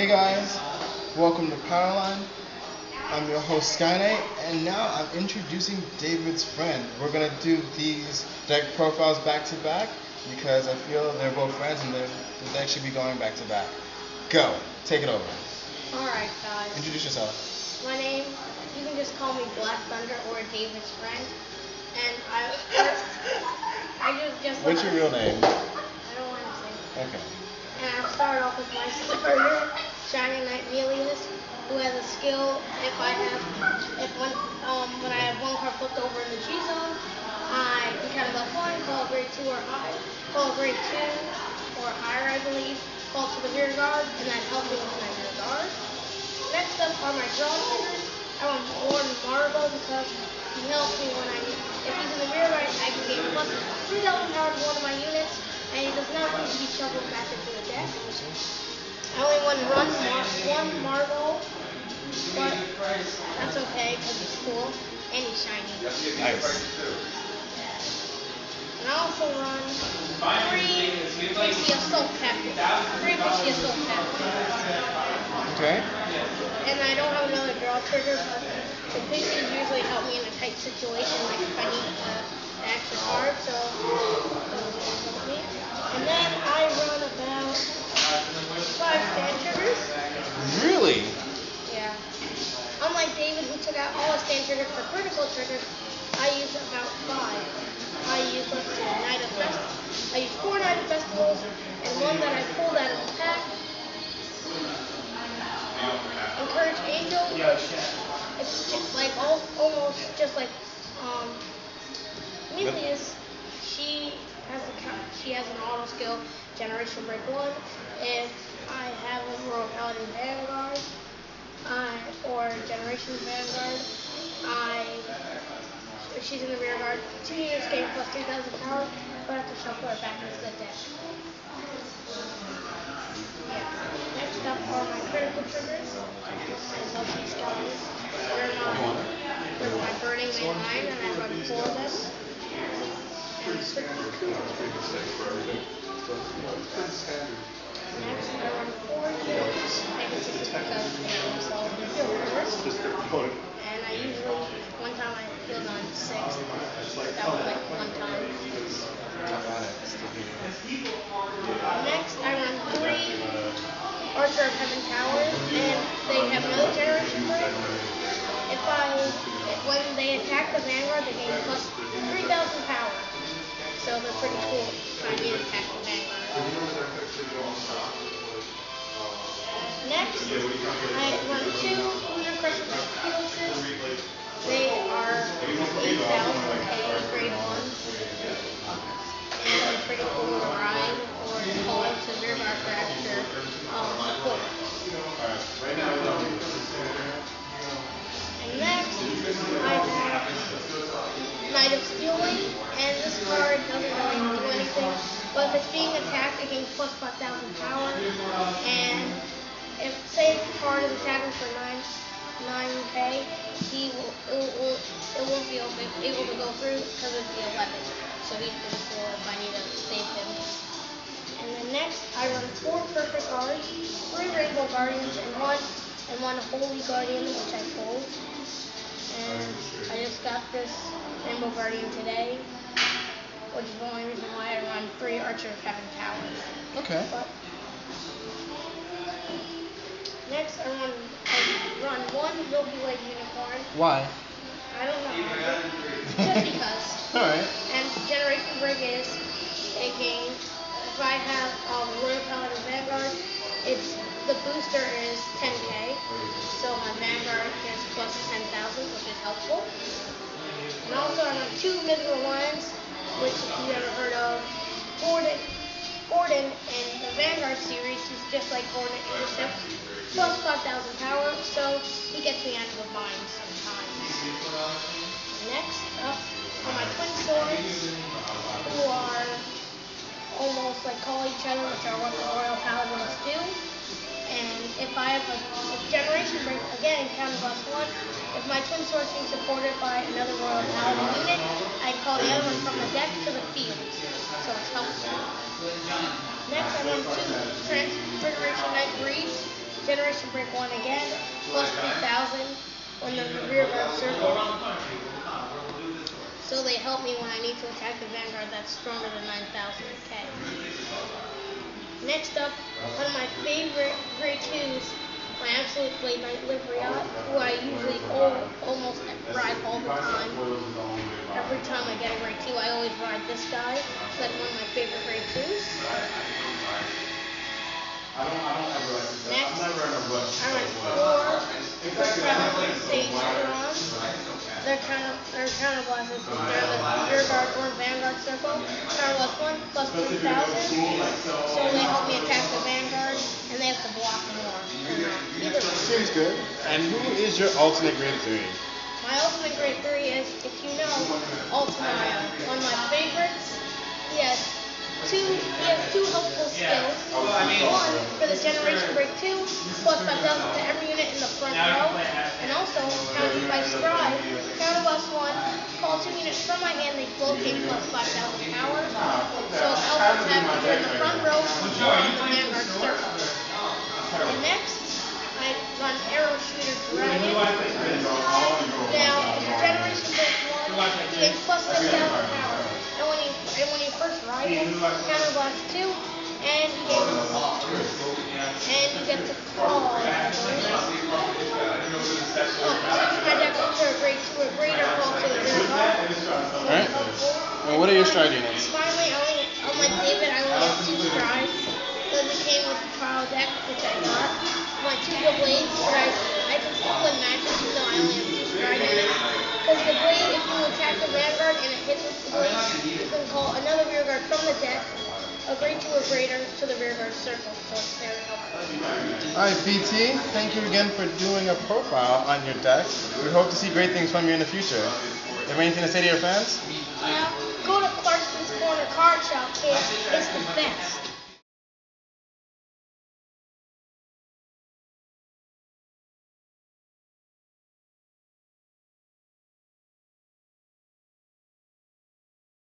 Hey guys, welcome to Paladin. I'm your host Skyknight, and now I'm introducing David's friend. We're gonna do these deck profiles back to back because I feel they're both friends and the deck should be going back to back. Go, take it over. Alright guys. Introduce yourself. My name, you can just call me B.Thunder or David's friend. And I just What's your real name? I don't want to say. Okay. And I'll start off with my starter, Shining Knight Millius, who has a skill when I have one card flipped over in the G zone, I can count above one, call grade 2 or higher, call grade 2 or higher I believe, call to the rear guard, and that helps me with my rear guard. Next up are my draw triggers. I want Lord Margal because he helps me when if he's in the rear guard, I can get plus 3,000 power to one of my units, and he does not need to be shuffled back into the deck. I only want to run one Margal, but that's okay because he's cool and he's shiny. Nice. And I also run 3 Pixie Assault Captains. 3 Pixie Assault Captains. Okay. And I don't have another draw trigger, but the Pixies usually help me in a tight situation, like if I need an extra card, so those help me. And then I run about 5 stand triggers. Really? Yeah. Unlike David, who took out all his stand triggers for critical triggers, I use about 5. I use, let's see, I use 4 Night of Festivals, and one that I pulled out of the pack. Encourage Angel. It's like almost just like Millius. She has an auto skill, Generation Break 1. If I have a Royal Paladin Vanguard, or Generation Vanguard, if she's in the rear guard, 2 units gain plus 3,000 power, but I have to shuffle her back into the deck. Yeah. Next up are my critical triggers. As help these guys. They're my Burning Main Line, and I run 4 of them. And it's pretty cool. Next, I run 4 units. I guess this is because they themselves in field orders. And I usually, one time I filled on 6. That was like one time. Next, I run 3 Archer of Heaven Towers, and they have no generation break. When they attack the Vanguard, they gain plus 3,000 power. So they're pretty cool if I need to attack the Vanguard. Next, I run 2 Lunar Crescent Felaxes. They are 8,000 grade 1s. And they're pretty cool to ride or to call to rear guard for extra support. And next, I have Knight of Stealing, and this card doesn't really do anything, but if it's being attacked, it gains plus 5,000 power, and if, say, the card is attacking for 9k, it won't be able to go through because of the 11, so he's pretty cool if I need to save him. And then next, I run 4 Perfect Guards, 3 Rainbow Guardians, and one Holy Guardian, which I pulled. And I just got this Rainbow Guardian today, which is the only reason why I run 3 Archer of Heaven Towers. Okay. But next, I run 1 Milky Way Unicorn. Why? I don't know. Just because. Alright. And Generation Break is a game. If I have Royal Paladin Vanguard, the booster is 10k, so my Vanguard gets plus 10,000, which is helpful. And also I run 2 Mithrilguard Lions, which if you've ever heard of, Gordon in the Vanguard series, he's just like Gordon in the ship, plus 5,000 power, so he gets me out of the bind sometimes. Next up are my twin swords, who are almost like call each other, which are what the Royal Paladins do. And if I have a Generation Break, again, count plus 1, if my twin swords being supported by another Royal Paladin unit, I call the other one from the deck to the field. So it's helpful. Next, I run 2 Transmigration Knight Bredes. Generation Break 1 again, plus 3,000 on the rearguard circle. So they help me when I need to attack the Vanguard that's stronger than 9,000k. Next up, one of my favorite grade 2s, my absolute Blade Knight Livarot, who I usually almost ride all the time. Every time I get a grade 2, I always ride this guy. It's like one of my favorite grade 2s. Next, I ride 4 Sage Kunron. Their counterblast is they're the rearguard or Vanguard circle. Counterblast 1 plus 3,000. So they help me attack the Vanguard, and they have to block more. Either way. Seems good. And who is your alternate grade 3? My ultimate grade 3 is, if you know, Altmile. One of my favorites. He has two helpful skills. One for the Generation Break 2, plus 5,000 to every unit in the front row. And also, countered by Stride, counterblast 1, call 2 units from my hand, they both gain plus 5,000 power. So it's helpful to have either in the front row or in the Vanguard circle. And next, I run Aurashooter Dragon. Now, your Generation Break 1, you gain plus 6,000 power. And when you first ride him, counterblast 2, and you get to crawl. My deck up to a grade 2 or greater call to the rearguard. Alright. Well, what are your stride units? Finally, unlike David, I only have 2 strides. Because it came with the trial deck, which I got. My 2 Gablades, but I can still win matches even though I only have 2 stride units. Because the Brede, if you attack the Vanguard and it hits with the Blade, you can call another rearguard from the deck, a grade 2 or greater, to the rearguard circle. So it's very helpful. Alright, BT, thank you again for doing a profile on your deck. We hope to see great things from you in the future. You have anything to say to your fans? Go to Clarkson's Corner Card Shop, kid. It's the best.